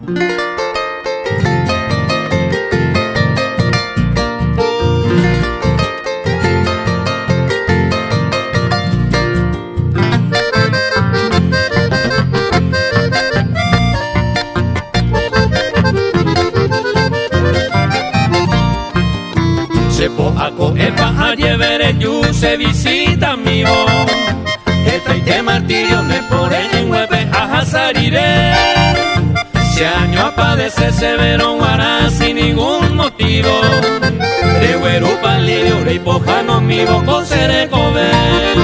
Sepo ako epa ayevere yu se visita mi voz. Esta y te martirio ne por en hueve a hasarire. Se año a padecer severo guará sin ningún motivo. De güero palirio rey pojano mi boco seré cover.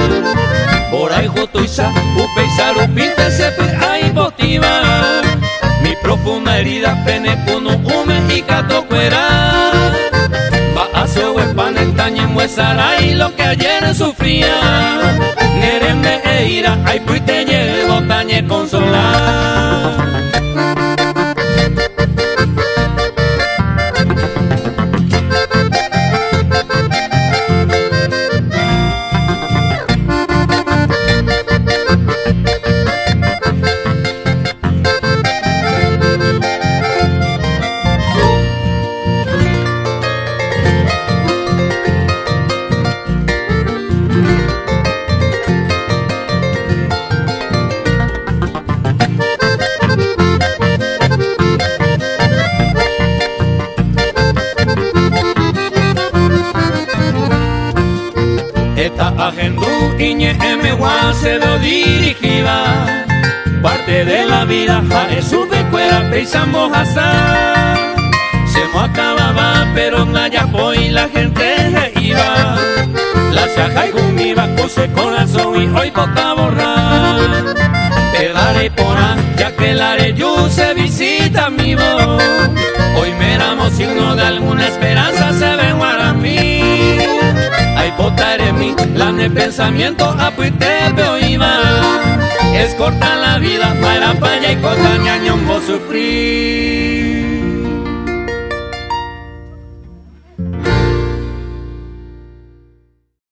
Por ahí jotuisa upeisar upinte sepe ahí botiva. Mi profunda herida pene puno ume y cato cuera. Aso huepanetaña en huesaray lo que ayer sufría. Nerembe e ira, ay puite llego tañe consolar. Esta agendu iñe emegua se lo dirigía. Parte de la vida a su pecuera peisamos hasta. Se me acababa pero naya y la gente se iba. La saja y gumiba cose corazón y hoy boca borrar. Pegaré por ya que la reyu se visita mi voz. Hoy meramos signo de alguna esperanza se ven guaramí. Ay botaré mi la de pensamiento a puite veo iba. Es corta la vida para paya y cotaña ñombo sufrir.